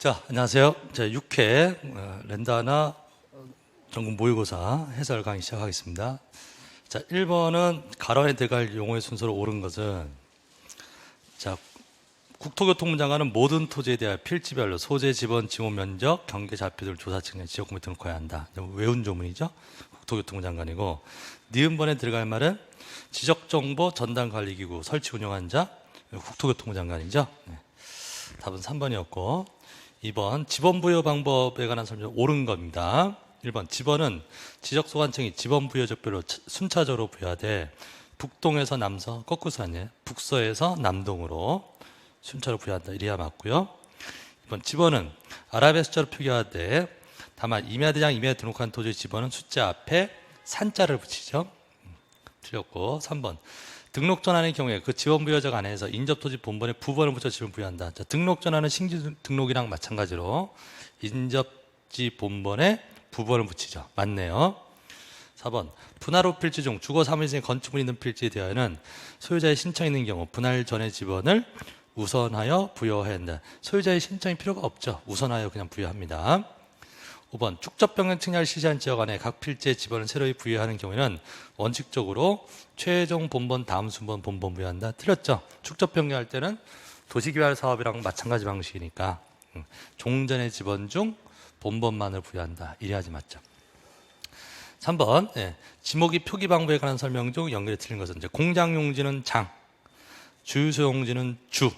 자, 안녕하세요. 자, 6회 렌다나 전국 모의고사 해설 강의 시작하겠습니다. 자, 1번은 가론에 들어갈 용어의 순서로 옳은 것은, 자, 국토교통부 장관은 모든 토지에 대하여 필지별로 소재, 지번, 지목 면적, 경계 좌표들 조사 측량 지역구에 등록해야 한다. 외운 조문이죠. 국토교통부 장관이고, 니은번에 들어갈 말은 지적정보 전담관리기구 설치 운영한 자 국토교통부 장관이죠. 네. 답은 3번이었고, 2번 지번 부여 방법에 관한 설명 옳은 겁니다. 1번 지번은 지적소관청이 지번 부여적별로 순차적으로 부여하되 북동에서 남서, 거꾸서 아니에요. 북서에서 남동으로 순차로 부여한다. 이래야 맞고요. 2번 지번은 아랍의 숫자로 표기하되 다만 임야대장 임야에 등록한 토지의 지번은 숫자 앞에 산자를 붙이죠. 틀렸고 3번 등록전환의 경우에 그 지번 부여적 안에서 인접토지 본번에 부번을 붙여 지번 부여한다. 자, 등록전환은 신규 등록이랑 마찬가지로 인접지 본번에 부번을 붙이죠. 맞네요. 4번 분할 후 필지 중 주거 사무실의 건축물 있는 필지에 대하여는 소유자의 신청이 있는 경우 분할 전의 지번을 우선하여 부여해야 한다. 소유자의 신청이 필요가 없죠. 우선하여 그냥 부여합니다. 5번 축적변경 측량을 실시한 지역 안에 각 필지의 지번을 새로이 부여하는 경우에는 원칙적으로 최종 본번 다음 순번 본번 부여한다. 틀렸죠? 축적변경할 때는 도시개발 사업이랑 마찬가지 방식이니까 종전의 지번 중 본번만을 부여한다. 이래야지 맞죠. 3번 지목이 표기 방법에 관한 설명 중 연결이 틀린 것은 이제 공장용지는 장, 주유소용지는 주,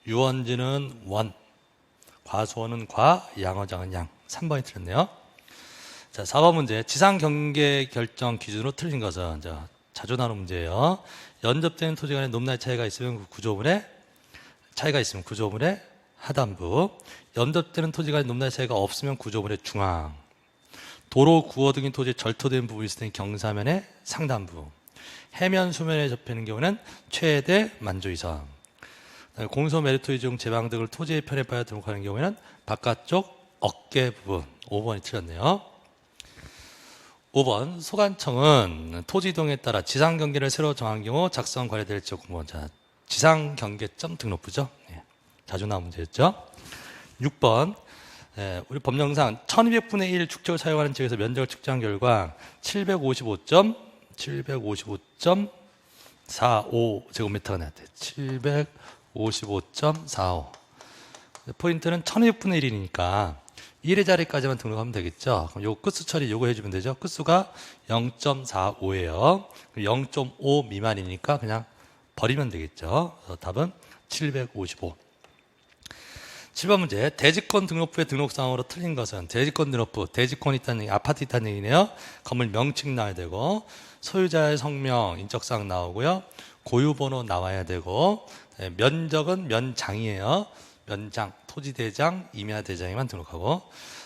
유원지는 원, 과수원은 과, 양어장은 양. 3번이 틀렸네요. 자, 4번 문제. 지상 경계 결정 기준으로 틀린 것은 자주 나오는 문제예요. 연접되는 토지 간에 높낮이 차이가 있으면 그 구조물에 하단부, 연접되는 토지 간에 높낮이 차이가 없으면 구조물의 중앙, 도로, 구호 등의 토지에 절토된 부분이 있을 때 경사면의 상단부, 해면 수면에 접히는 경우는 최대 만조 이상, 공소 메리토리 중 제방 등을 토지의 편에 봐야 등록하는 경우에는 바깥쪽 어깨 부분. 5번이 틀렸네요. 5번 소관청은 토지 이동에 따라 지상 경계를 새로 정한 경우 작성 관리될 지역 공무원. 자, 지상 경계점 등록부죠. 자주 나온 문제였죠. 6번 우리 법령상 1200분의 1 축적을 사용하는 지역에서 면적을 측정한 결과 755.45 제곱미터가 나왔대요. 755.45. 포인트는 1200분의 1이니까 1의 자리까지만 등록하면 되겠죠. 그럼 요 끝수 처리 요거 해주면 되죠. 끝수가 0.45예요. 0.5 미만이니까 그냥 버리면 되겠죠. 그래서 답은 755. 7번 문제. 대지권 등록부의 등록사항으로 틀린 것은 대지권 등록부, 대지권이 있다는 얘기, 아파트 있다는 얘기네요. 건물 명칭 나와야 되고 소유자의 성명, 인적사항 나오고요. 고유번호 나와야 되고 면적은 면장이에요. 면장, 토지대장, 임야대장에만 등록하고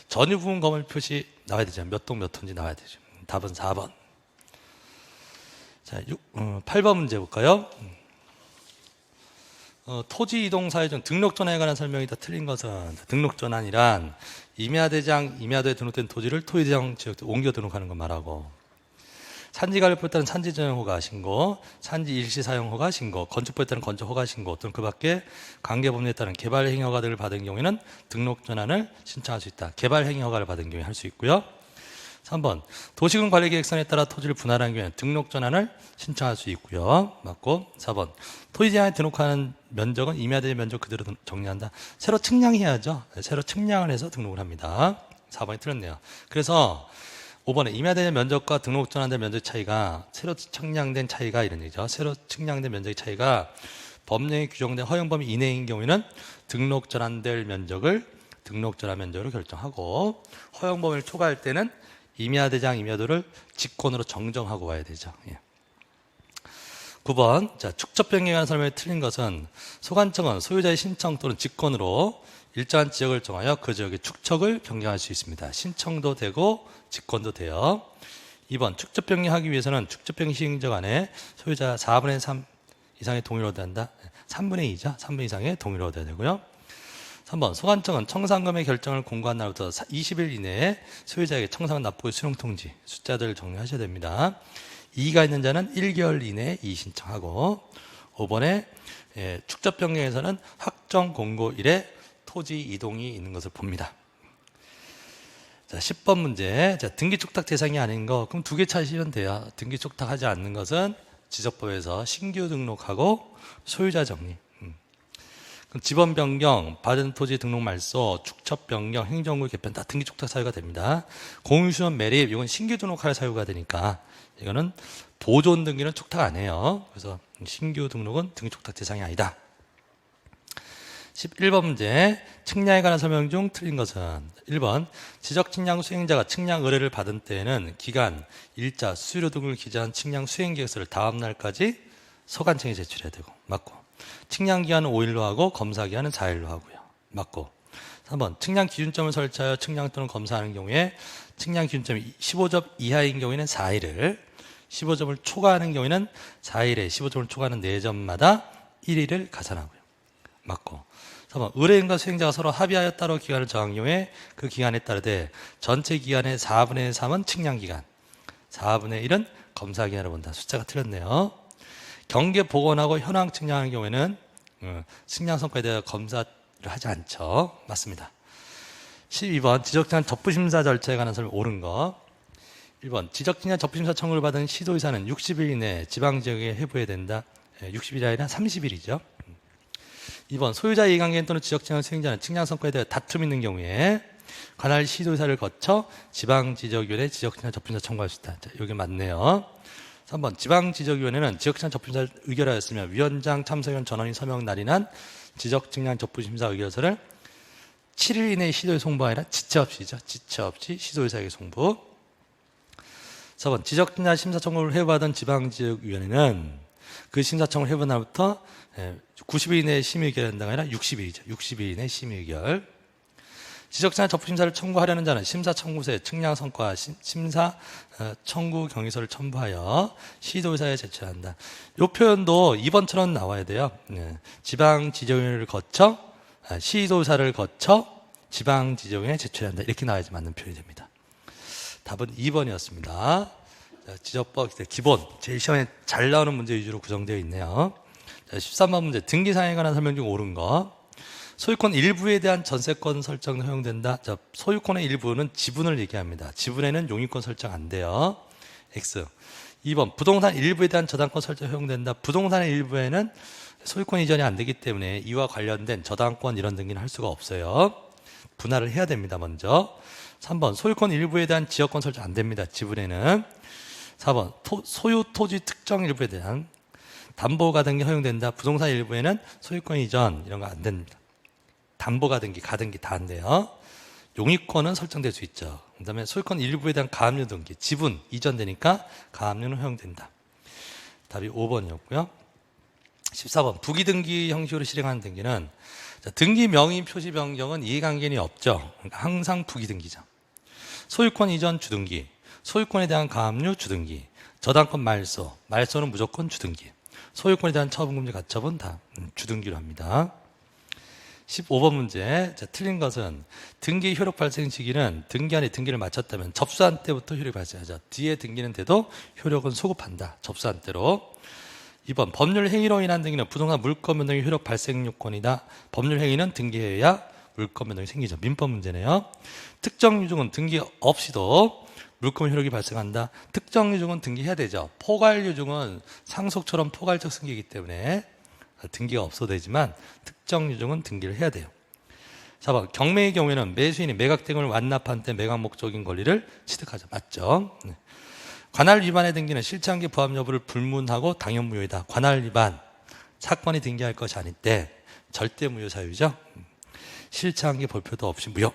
전유 부분 건물 표시 나와야 되죠. 몇 동 몇 톤지 나와야 되죠. 답은 4번. 자, 8번 문제 볼까요? 토지 이동 사유 중 등록전환에 관한 설명이 다 틀린 것은 등록전환이란 임야대장, 임야도에 등록된 토지를 토지대장 지역에 옮겨 등록하는 것 말하고 산지관리법에 따른 산지전용 허가 신고, 산지 일시 사용 허가 신고, 건축법에 따른 건축 허가 신고 또는 그 밖에 관계법률에 따른 개발 행위 허가들을 받은 경우에는 등록 전환을 신청할 수 있다. 개발 행위 허가를 받은 경우에 할 수 있고요. 3번 도시군 관리계획선에 따라 토지를 분할하는 경우에는 등록 전환을 신청할 수 있고요. 맞고 4번 토지제한에 등록하는 면적은 임야대 면적 그대로 정리한다. 새로 측량해야죠. 새로 측량을 해서 등록을 합니다. 4번이 틀렸네요. 그래서 5번에 임야된 면적과 등록 전환된 면적 차이가 새로 측량된 차이가 이런 얘기죠. 새로 측량된 면적의 차이가 법령에 규정된 허용 범위 이내인 경우에는 등록 전환될 면적을 등록 전환 면적으로 결정하고 허용 범위를 초과할 때는 임야대장 임야도를 직권으로 정정하고 와야 되죠. 9번 자, 축적 변경에 관한 설명이 틀린 것은 소관청은 소유자의 신청 또는 직권으로 일정한 지역을 정하여 그 지역의 축척을 변경할 수 있습니다. 신청도 되고 직권도 돼요. 2번 축적 변경하기 위해서는 축적 변경 시행적 안에 소유자 4분의 3 이상의 동의를 얻어야 한다. 3분의 2죠. 3분 이상의 동의를 얻어야 되고요. 3번 소관청은 청산금의 결정을 공고한 날부터 20일 이내에 소유자에게 청산금 납부의 수령통지 숫자들을 정리하셔야 됩니다. 이의가 있는 자는 1개월 이내에 이의 신청하고 5번에 축적 변경에서는 확정 공고일에 토지 이동이 있는 것을 봅니다. 자, 10번 문제. 자, 등기 촉탁 대상이 아닌 거 그럼 두 개 찾으시면 돼요. 등기 촉탁하지 않는 것은 지적법에서 신규 등록하고 소유자 정리. 그럼 지번 변경, 받은 토지 등록 말소, 축첩 변경, 행정구 개편 다 등기 촉탁 사유가 됩니다. 공유수원 매립 이건 신규 등록할 사유가 되니까 이거는 보존 등기는 촉탁 안 해요. 그래서 신규 등록은 등기 촉탁 대상이 아니다. 11번 문제. 측량에 관한 설명 중 틀린 것은 1번 지적 측량 수행자가 측량 의뢰를 받은 때에는 기간, 일자, 수수료 등을 기재한 측량 수행 계획서를 다음 날까지 소관청에 제출해야 되고 맞고 측량 기한은 5일로 하고 검사 기한은 4일로 하고요. 맞고 3번 측량 기준점을 설치하여 측량 또는 검사하는 경우에 측량 기준점이 15점 이하인 경우에는 4일을 15점을 초과하는 경우에는 4일에 15점을 초과하는 4점마다 1일을 가산하고요. 맞고 3번 의뢰인과 수행자가 서로 합의하여 따로 기간을 정한 경우에 그 기간에 따르되 전체 기간의 4분의 3은 측량 기간 4분의 1은 검사 기간을 본다. 숫자가 틀렸네요. 경계 복원하고 현황 측량하는 경우에는 측량 성과에 대해 검사를 하지 않죠. 맞습니다. 12번 지적측량 접부심사 절차에 관한 설명 옳은 거 1번 지적측량 접부심사 청구를 받은 시도의사는 60일 이내 지방지역에 해부해야 된다. 60일이 아니라 30일이죠. 2번 소유자 이해관계인 또는 지적측량 수행자는 측량 성과에 대해 다툼이 있는 경우에 관할 시도의사를 거쳐 지방지적위원회 지적측량 접부심사 청구할 수 있다. 자, 여기 맞네요. 3번 지방지적위원회는 지적측량 접부심사를 의결하였으면 위원장 참석위원 전원이 서명 날인한 지적측량 접부심사 의결서를 7일 이내에 시도에 송부가 아니라 지체 없이죠. 지체 없이 시도의사에게 송부. 4번 지적측량 심사 청구를 해부하던 지방지적위원회는 그 심사 청구를 해부한 날부터 90일 이내에 심의 의결한다가 아니라 60일이죠. 60일 이내에 심의 의결. 지적측량 접부심사를 청구하려는 자는 심사 청구서에 측량 성과 심사 청구 경위서를 첨부하여 시도의사에 제출한다. 이 표현도 2번처럼 나와야 돼요. 지방지적위원회를 거쳐 시도의사를 거쳐 지방지적위원회에 제출한다. 이렇게 나와야지 맞는 표현이 됩니다. 답은 2번이었습니다. 지적법 기본 제일 시험에 잘 나오는 문제 위주로 구성되어 있네요. 13번 문제 등기사항에 관한 설명 중 옳은 거 소유권 일부에 대한 전세권 설정 허용된다. 자, 소유권의 일부는 지분을 얘기합니다. 지분에는 용익권 설정 안 돼요. X. 2번 부동산 일부에 대한 저당권 설정 허용된다. 부동산의 일부에는 소유권 이전이 안 되기 때문에 이와 관련된 저당권 이런 등기는 할 수가 없어요. 분할을 해야 됩니다. 먼저 3번 소유권 일부에 대한 지역권 설정 안 됩니다. 지분에는 4번 소유 토지 특정 일부에 대한 담보가등기 허용된다. 부동산 일부에는 소유권 이전 이런 거 안 됩니다. 담보가등기, 가등기 다 안 돼요. 용익권은 설정될 수 있죠. 그 다음에 소유권 일부에 대한 가압류 등기, 지분 이전되니까 가압류는 허용된다. 답이 5번이었고요. 14번 부기등기 형식으로 실행하는 등기는 등기 명의 표시 변경은 이해관계인이 없죠. 그러니까 항상 부기등기죠. 소유권 이전 주등기, 소유권에 대한 가압류 주등기, 저당권 말소, 말소는 무조건 주등기, 소유권에 대한 처분금지 가처분 다 주등기로 합니다. 15번 문제. 자, 틀린 것은 등기 효력 발생 시기는 등기한이 등기를 마쳤다면 접수한 때부터 효력이 발생하죠. 뒤에 등기는 돼도 효력은 소급한다. 접수한 때로. 2번 법률 행위로 인한 등기는 부동산 물권 변동의 효력 발생 요건이다. 법률 행위는 등기해야 물권 변동이 생기죠. 민법 문제네요. 특정 유증은 등기 없이도 물권 효력이 발생한다. 특정 유증은 등기해야 되죠. 포괄 유증은 상속처럼 포괄적 승계이기 때문에 등기가 없어도 되지만 특정 유증은 등기를 해야 돼요. 4번 경매의 경우에는 매수인이 매각 등을 완납한 때 매각 목적인 권리를 취득하죠. 맞죠? 네. 관할 위반의 등기는 실체한계 부합 여부를 불문하고 당연 무효이다. 관할 위반 사건이 등기할 것이 아닐 때 절대 무효 사유죠. 실체한계 볼표도 없이 무효.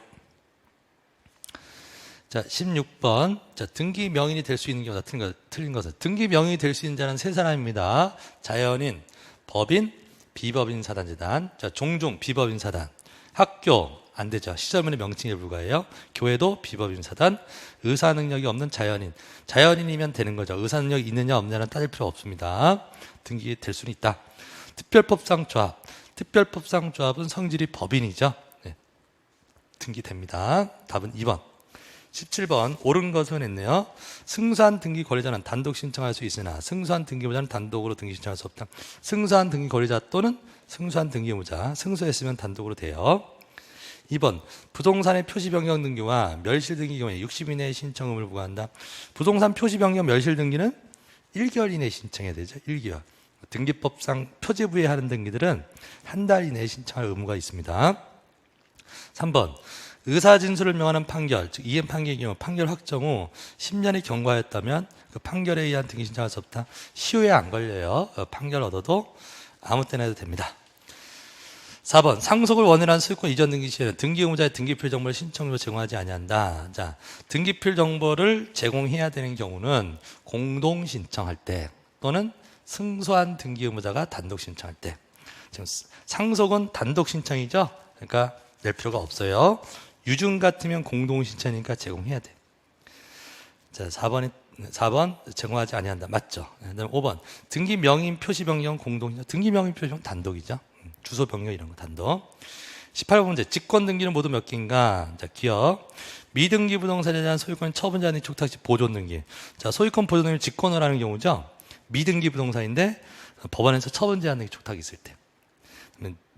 자, 16번. 자, 등기 명인이 될 수 있는 경우다. 틀린 것은 등기 명인이 될 수 있는 자는 세 사람입니다. 자연인, 법인, 비법인 사단재단. 자, 종중 비법인 사단. 학교 안 되죠. 시설물의 명칭에 불과해요. 교회도 비법인 사단. 의사 능력이 없는 자연인. 자연인이면 되는 거죠. 의사 능력이 있느냐 없느냐는 따질 필요 없습니다. 등기 될 수는 있다. 특별법상 조합. 특별법상 조합은 성질이 법인이죠. 네. 등기됩니다. 답은 2번. 17번 옳은 것은 했네요. 승소한 등기 권리자는 단독 신청할 수 있으나 승소한 등기무자는 단독으로 등기 신청할 수 없다. 승소한 등기 권리자 또는 승소한 등기무자 승소했으면 단독으로 돼요. 2번 부동산의 표시 변경 등기와 멸실 등기 경우에 60일 이내에 신청 의무를 부과한다. 부동산 표시 변경 멸실 등기는 1개월 이내에 신청해야 되죠. 1개월. 등기법상 표제부에 하는 등기들은 한 달 이내에 신청할 의무가 있습니다. 3번 의사 진술을 명하는 판결, 즉 이행 판결의 경우 판결 확정 후 10년이 경과하였다면 그 판결에 의한 등기 신청할 수 없다. 시효에 안 걸려요. 판결 얻어도 아무 때나 해도 됩니다. 4번 상속을 원인한 소유권 이전 등기 시에는 등기 의무자의 등기필 정보를 신청으로 제공하지 아니한다. 자, 등기필 정보를 제공해야 되는 경우는 공동 신청할 때 또는 승소한 등기 의무자가 단독 신청할 때. 지금 상속은 단독 신청이죠. 그러니까 낼 필요가 없어요. 유증 같으면 공동 신청이니까 제공해야 돼. 자, 4번 제공하지 아니한다. 맞죠? 그다음에 5번 등기 명인 표시 변경 공동 신청. 등기 명인 표시 변경 단독이죠. 주소 변경 이런 거 단독. 18번 문제 직권 등기는 모두 몇 개인가? 자, 기억. 미등기 부동산에 대한 소유권 처분자 및 촉탁 시 보존 등기. 자, 소유권 보존 등기를 직권을 하는 경우죠. 미등기 부동산인데 법원에서 처분 제한 등기 촉탁이 있을 때.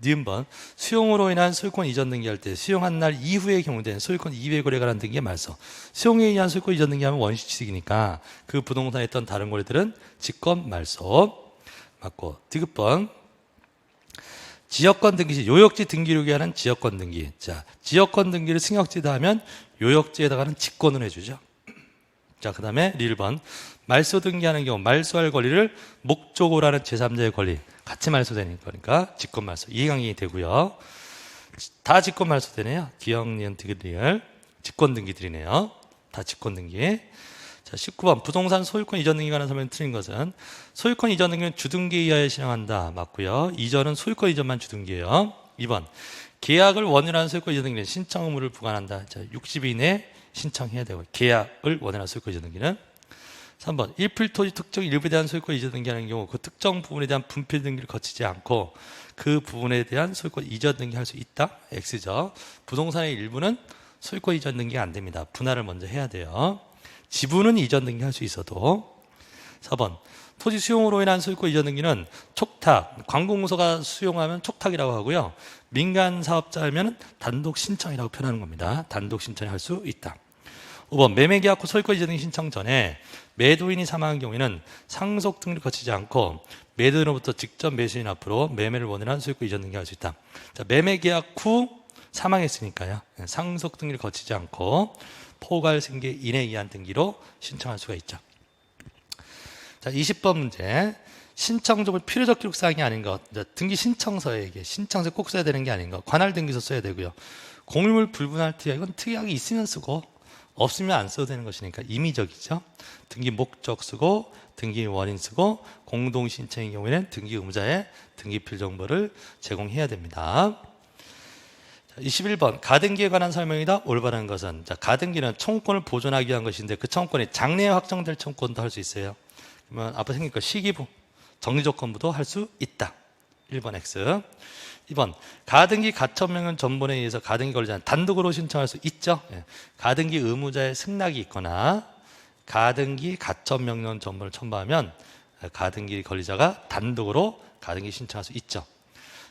니은번 수용으로 인한 소유권 이전 등기할 때 수용한 날 이후의 경우된 소유권 이외 거래가 란 등기의 말소. 수용에 의한 소유권 이전 등기하면 원시취득이니까 그 부동산에 있던 다른 거래들은 직권 말소. 맞고. 디귿번 지역권 등기 시 요역지 등기를 위한 지역권 등기. 자, 지역권 등기를 승역지다 하면 요역지에다가는 직권을 해주죠. 자, 그 다음에 리을번 말소 등기하는 경우 말소할 권리를 목적으로 하는 제3자의 권리 같이 말소되는 거니까 직권 말소 이해관계이 되고요. 다 직권 말소되네요. 기억, 니은, 디귿, 리을 직권 등기들이네요. 다 직권 등기. 자, 19번 부동산 소유권 이전 등기에 관한 설명이 틀린 것은 소유권 이전 등기는 주등기에 의하여 실행한다. 맞고요. 이전은 소유권 이전만 주등기예요. 2번 계약을 원인하는 소유권 이전 등기는 신청 의무를 부과한다. 자, 60일 이내 신청해야 되고 계약을 원인하는 소유권 이전 등기는 3번 일필토지 특정 일부에 대한 소유권 이전 등기하는 경우 그 특정 부분에 대한 분필 등기를 거치지 않고 그 부분에 대한 소유권 이전 등기할 수 있다. X죠. 부동산의 일부는 소유권 이전 등기가 안 됩니다. 분할을 먼저 해야 돼요. 지분은 이전 등기할 수 있어도. 4번 토지 수용으로 인한 소유권 이전 등기는 촉탁, 관공서가 수용하면 촉탁이라고 하고요. 민간 사업자면 단독 신청이라고 표현하는 겁니다. 단독 신청을 할 수 있다. 5번 매매 계약 후 소유권 이전 등기 신청 전에 매도인이 사망한 경우에는 상속 등기를 거치지 않고 매도인으로부터 직접 매수인 앞으로 매매를 원인한 소유권 이전 등기할 수 있다. 자, 매매 계약 후 사망했으니까요. 상속 등기를 거치지 않고 포괄 생계 인에 의한 등기로 신청할 수가 있죠. 자, 20번 문제. 신청조물 필요적 기록사항이 아닌 것. 등기 신청서에 이게 신청서에 꼭 써야 되는 게 아닌 것. 관할 등기서 써야 되고요. 공유물 불분할 특약 이건 특약이 있으면 쓰고 없으면 안 써도 되는 것이니까 임의적이죠. 등기 목적 쓰고 등기 원인 쓰고 공동 신청의 경우에는 등기 의무자의 등기필 정보를 제공해야 됩니다. 21번 가등기에 관한 설명이다. 올바른 것은 자, 가등기는 청구권을 보존하기 위한 것인데 그 청구권이 장래에 확정될 청구권도 할 수 있어요. 그러면 앞에 생긴 거 시기부, 정리조건부도 할 수 있다. 1번 X. 2번 가등기 가처명령 전본에 의해서 가등기 권리자는 단독으로 신청할 수 있죠. 예. 가등기 의무자의 승낙이 있거나 가등기 가처명령 전본을 첨부하면 가등기 권리자가 단독으로 가등기 신청할 수 있죠.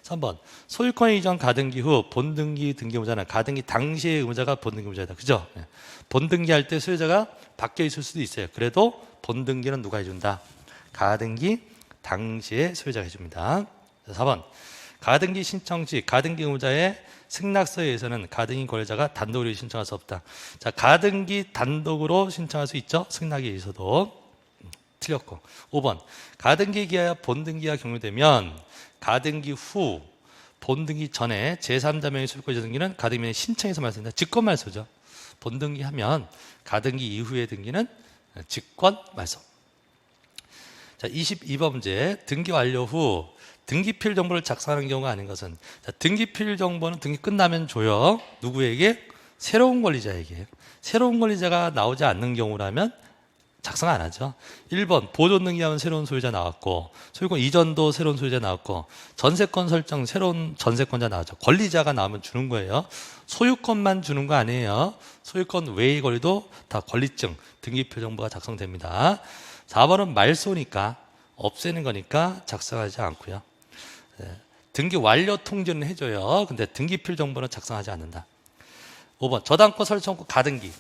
3번 소유권 이전 가등기 후 본등기 등기 의무자는 가등기 당시의 의무자가 본등기 의무자다. 그죠? 예. 본등기할 때 소유자가 바뀌어 있을 수도 있어요. 그래도 본등기는 누가 해준다? 가등기 당시의 소유자가 해줍니다. 4번 가등기 신청 시 가등기 의무자의 승낙서에 의해서는 가등기 권리자가 단독으로 신청할 수 없다. 자, 가등기 단독으로 신청할 수 있죠. 승낙에 의해서도. 틀렸고. 5번 가등기 기하여 본등기가 경유되면 가등기 후 본등기 전에 제3자 명의 소유권 이전 등기는 가등기 명의 신청에서 말씀드립니다. 직권 말소죠. 본등기 하면 가등기 이후의 등기는 직권 말소. 자, 22번 문제. 등기 완료 후 등기필 정보를 작성하는 경우가 아닌 것은 자, 등기필 정보는 등기 끝나면 줘요. 누구에게? 새로운 권리자에게. 새로운 권리자가 나오지 않는 경우라면 작성 안 하죠. 1번 보존 등기하면 새로운 소유자 나왔고 소유권 이전도 새로운 소유자 나왔고 전세권 설정 새로운 전세권자 나왔죠. 권리자가 나오면 주는 거예요. 소유권만 주는 거 아니에요. 소유권 외의 권리도 다 권리증 등기필 정보가 작성됩니다. 4번은 말소니까 없애는 거니까 작성하지 않고요. 등기 완료 통지는 해줘요. 근데 등기필 정보는 작성하지 않는다. 5번 저당권 설정권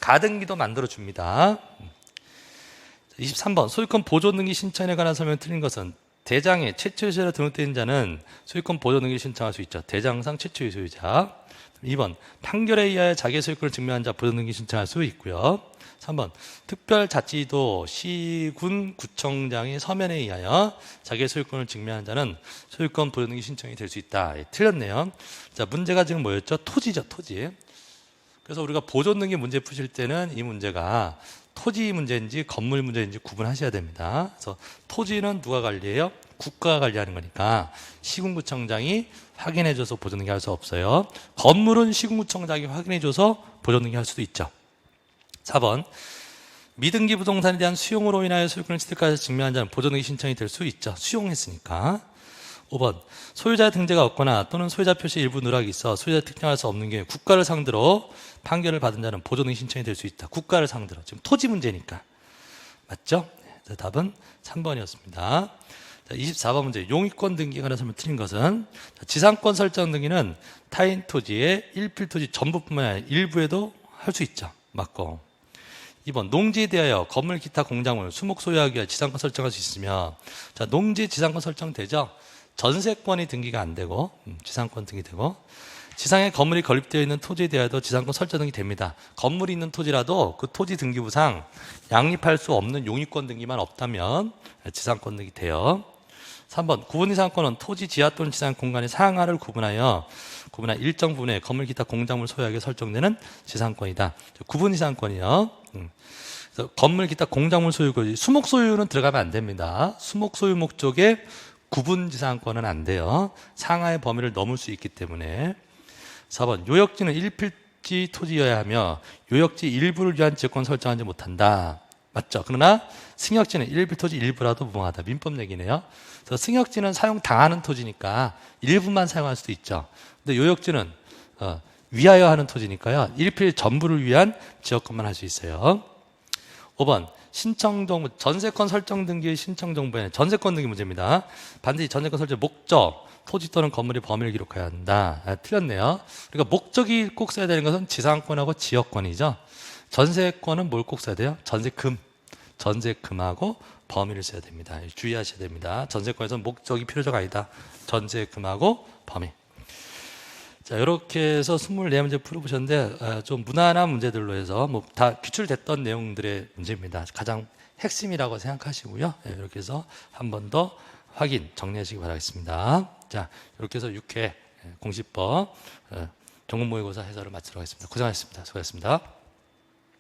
가등기도 만들어줍니다. 23번 소유권 보존 등기 신청에 관한 설명 틀린 것은 대장에 최초의 소유자로 등록된 자는 소유권 보존 등기 신청할 수 있죠. 대장상 최초의 소유자. 2번 판결에 의하여 자기의 소유권을 증명한 자 보존 등기 신청할 수 있고요. 3번 특별자치도 시군 구청장의 서면에 의하여 자기의 소유권을 증명한 자는 소유권 보존 등기 신청이 될 수 있다. 예, 틀렸네요. 자, 문제가 지금 뭐였죠? 토지죠, 토지. 그래서 우리가 보존 등기 문제 푸실 때는 이 문제가 토지 문제인지 건물 문제인지 구분하셔야 됩니다. 그래서 토지는 누가 관리해요? 국가가 관리하는 거니까 시군구청장이 확인해줘서 보존 등기 할 수 없어요. 건물은 시군구청장이 확인해줘서 보존 등기 할 수도 있죠. 4번 미등기 부동산에 대한 수용으로 인하여 소유권을 취득하여서 증명한 자는 보존 등기 신청이 될 수 있죠. 수용했으니까. 5번 소유자 등재가 없거나 또는 소유자 표시 일부 누락이 있어 소유자 특정할 수 없는 경우에 국가를 상대로 판결을 받은 자는 보존 등기 신청이 될 수 있다. 국가를 상대로. 지금 토지 문제니까. 맞죠? 자, 답은 3번이었습니다. 24번 문제 용의권 등기에 관한 설명 틀린 것은 지상권 설정 등기는 타인 토지의 일필토지 전부뿐만 아니라 일부에도 할 수 있죠. 맞고. 2번 농지에 대하여 건물 기타 공작물 수목 소유하기 위해 지상권 설정할 수 있으며 자 농지 지상권 설정되죠. 전세권이 등기가 안 되고 지상권 등기되고 지상에 건물이 건립되어 있는 토지에 대하여도 지상권 설정 등기 됩니다. 건물이 있는 토지라도 그 토지 등기부상 양립할 수 없는 용의권 등기만 없다면 지상권 등기 돼요. 3번 구분 이상권은 토지 지하 또는 지상 공간의 상하를 구분한 일정 부분의 건물 기타 공작물 소유하게 설정되는 지상권이다. 구분 이상권이요. 그래서 건물 기타 공작물 소유권 수목 소유는 들어가면 안 됩니다. 수목 소유 목적에 구분 지상권은 안 돼요. 상하의 범위를 넘을 수 있기 때문에. 4번 요역지는 일필지 토지여야 하며 요역지 일부를 위한 지역권 설정하지 못한다. 맞죠? 그러나 승역지는 일필토지 일부라도 무방하다. 민법 얘기네요. 그래서 승역지는 사용당하는 토지니까 일부만 사용할 수도 있죠. 근데 요역지는 위하여 하는 토지니까요. 일필 전부를 위한 지역권만 할 수 있어요. 5번 신청정보 전세권 설정 등기의 신청정보에는 전세권 등기 문제입니다. 반드시 전세권 설정 목적 토지 또는 건물의 범위를 기록해야 한다. 틀렸네요. 그러니까 목적이 꼭 써야 되는 것은 지상권하고 지역권이죠. 전세권은 뭘 꼭 써야 돼요? 전세금하고 범위를 써야 됩니다. 주의하셔야 됩니다. 전세권에서는 목적이 필요적 아니다. 전세금하고 범위. 자, 이렇게 해서 24문제 풀어보셨는데 좀 무난한 문제들로 해서 뭐 다 기출됐던 내용들의 문제입니다. 가장 핵심이라고 생각하시고요. 이렇게 해서 한 번 더 확인 정리하시기 바라겠습니다. 자, 이렇게 해서 6회 공시법 전국 모의고사 해설을 마치도록 하겠습니다. 고생하셨습니다. 수고하셨습니다.